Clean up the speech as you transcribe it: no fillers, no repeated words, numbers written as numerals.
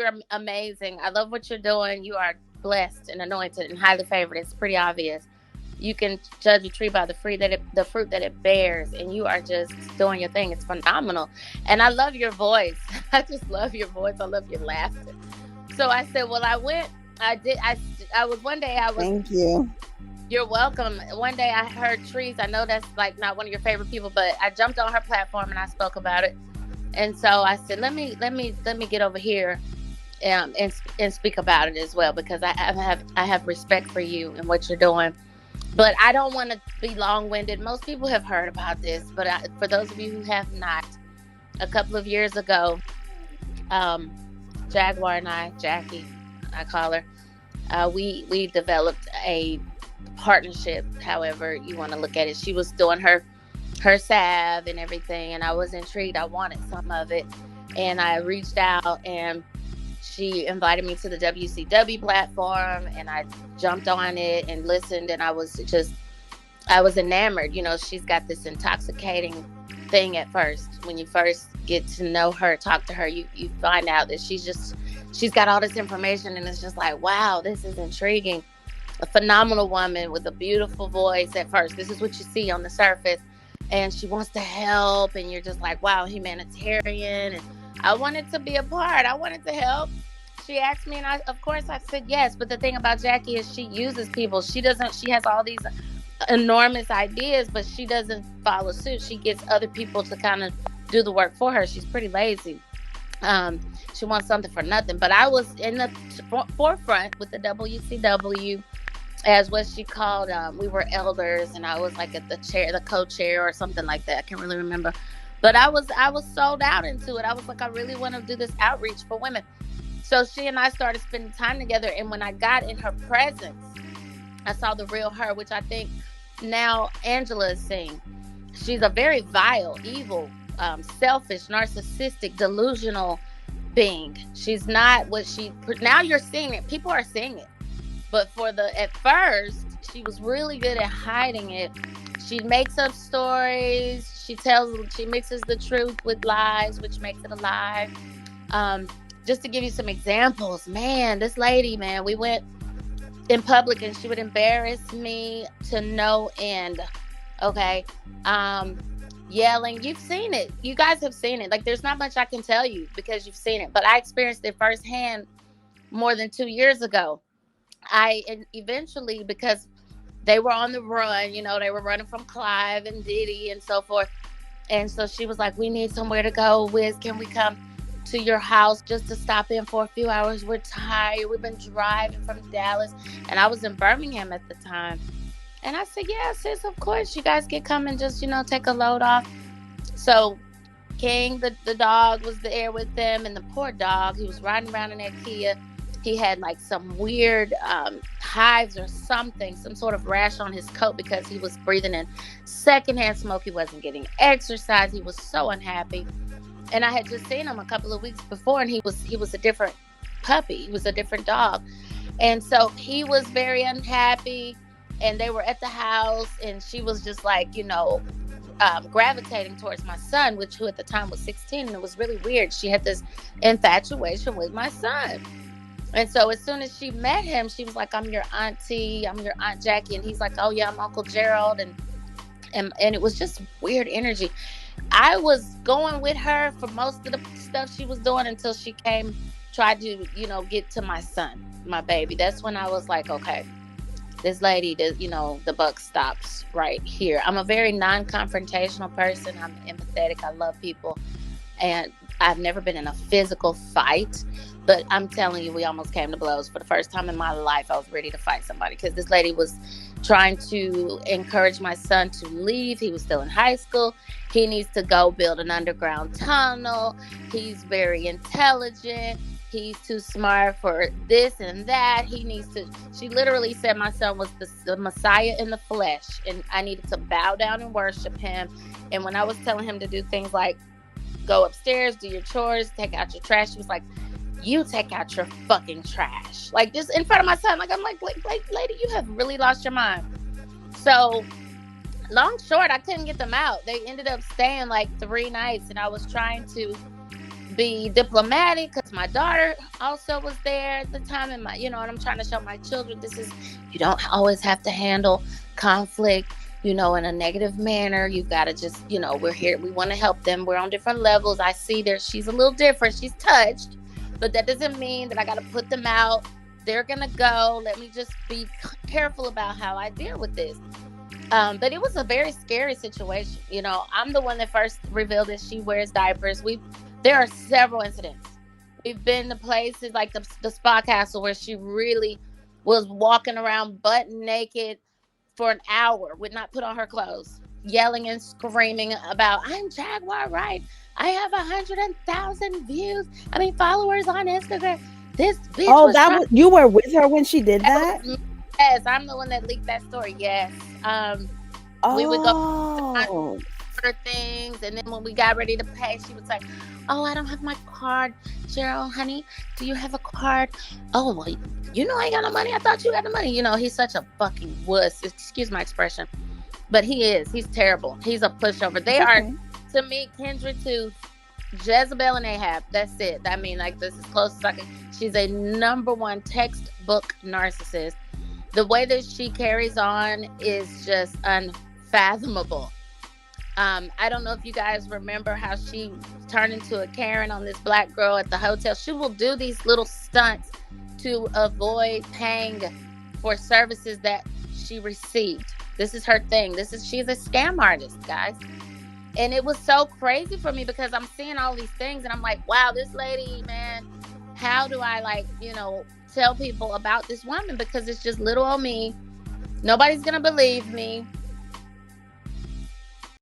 You're amazing. I love what you're doing. You are blessed and anointed and highly favored. It's pretty obvious. You can judge a tree by the fruit that it bears, and you are just doing your thing. It's phenomenal, and I love your voice. I just love your voice. I love your laughter. So I said, well, I went. I did. I was one day. I was. Thank you. You're welcome. One day I heard Trees. I know that's like not one of your favorite people, but I jumped on her platform and I spoke about it. And so I said, let me get over here and speak about it as well, because I have respect for you and what you're doing. But I don't want to be long-winded. Most people have heard about this, but for those of you who have not, a couple of years ago, Jaguar and Jackie, I call her, we developed a partnership, however you want to look at it. She was doing her salve and everything, and I was intrigued. I wanted some of it, and I reached out, and she invited me to the WCW platform, and I jumped on it and listened, and I was enamored. You know, she's got this intoxicating thing at first. When you first get to know her, talk to her, you find out that she's got all this information, and it's just like, wow, this is intriguing. A phenomenal woman with a beautiful voice at first. This is what you see on the surface. And she wants to help, and you're just like, wow, humanitarian. And I wanted to be a part. I wanted to help. She asked me, and of course I said yes. But the thing about Jackie is she uses people. She has all these enormous ideas, but she doesn't follow suit. She gets other people to kind of do the work for her. She's pretty lazy. She wants something for nothing. But I was in the forefront with the WCW, as what she called, we were elders, and I was like at the co-chair or something like that. I can't really remember. But I was sold out into it. I was like, I really want to do this outreach for women. So she and I started spending time together. And when I got in her presence, I saw the real her, which I think now Angela is seeing. She's a very vile, evil, selfish, narcissistic, delusional being. She's not what now you're seeing it. People are seeing it. But at first, she was really good at hiding it. She makes up stories. She mixes the truth with lies, which makes it a lie. Just to give you some examples, man, this lady, man, we went in public and she would embarrass me to no end. Okay. Yelling. You've seen it. You guys have seen it. Like, there's not much I can tell you because you've seen it. But I experienced it firsthand more than 2 years ago. And eventually, because they were on the run, you know, they were running from Clive and Diddy and so forth. And so she was like, we need somewhere to go. Wiz, can we come to your house just to stop in for a few hours? We're tired. We've been driving from Dallas. And I was in Birmingham at the time. And I said, yeah, sis, of course. You guys can come and just, take a load off. So King, the dog, was there with them. And the poor dog, he was riding around in that Kia. He had like some weird hives or something, some sort of rash on his coat because he was breathing in secondhand smoke. He wasn't getting exercise. He was so unhappy. And I had just seen him a couple of weeks before, and he was a different puppy. He was a different dog. And so he was very unhappy, and they were at the house, and she was just like, gravitating towards my son, who at the time was 16, and it was really weird. She had this infatuation with my son. And so as soon as she met him, she was like, I'm your auntie, I'm your Aunt Jackie. And he's like, oh yeah, I'm Uncle Gerald. And it was just weird energy. I was going with her for most of the stuff she was doing until she tried to, get to my son, my baby. That's when I was like, okay, this lady, the buck stops right here. I'm a very non-confrontational person. I'm empathetic. I love people. And I've never been in a physical fight. But I'm telling you, we almost came to blows. For the first time in my life, I was ready to fight somebody because this lady was trying to encourage my son to leave. He was still in high school. He needs to go build an underground tunnel. He's very intelligent. He's too smart for this and that. She literally said my son was the Messiah in the flesh, and I needed to bow down and worship him. And when I was telling him to do things like go upstairs, do your chores, take out your trash, she was like, you take out your fucking trash. Like, just in front of my son. Like, I'm like, lady, you have really lost your mind. So, long short, I couldn't get them out. They ended up staying like 3 nights, and I was trying to be diplomatic because my daughter also was there at the time, and and I'm trying to show my children you don't always have to handle conflict, in a negative manner. You've got to just, we're here, we want to help them. We're on different levels. I see she's a little different. She's touched, but that doesn't mean that I got to put them out. They're going to go. Let me just be careful about how I deal with this. But it was a very scary situation. I'm the one that first revealed that she wears diapers. There are several incidents. We've been to places like the Spa Castle where she really was walking around butt naked for an hour, would not put on her clothes, yelling and screaming about, I'm Jaguar Wright. I have 100,000 followers on Instagram. This bitch. Oh, you were with her when she did that? Yes, I'm the one that leaked that story. Yes. We would go to things, and then when we got ready to pay, she was like, oh, I don't have my card. Cheryl, honey, do you have a card? Oh, well, I ain't got no money. I thought you got the money. He's such a fucking wuss. Excuse my expression. But he's terrible. He's a pushover. They are, to me, kindred to Jezebel and Ahab. That's it. I mean, like, this is close as I can. She's a number one textbook narcissist. The way that she carries on is just unfathomable. I don't know if you guys remember how she turned into a Karen on this black girl at the hotel. She will do these little stunts to avoid paying for services that she received. This is her thing. She's a scam artist, guys. And it was so crazy for me because I'm seeing all these things and I'm like, wow, this lady, man, how do I tell people about this woman? Because it's just little old me. Nobody's going to believe me.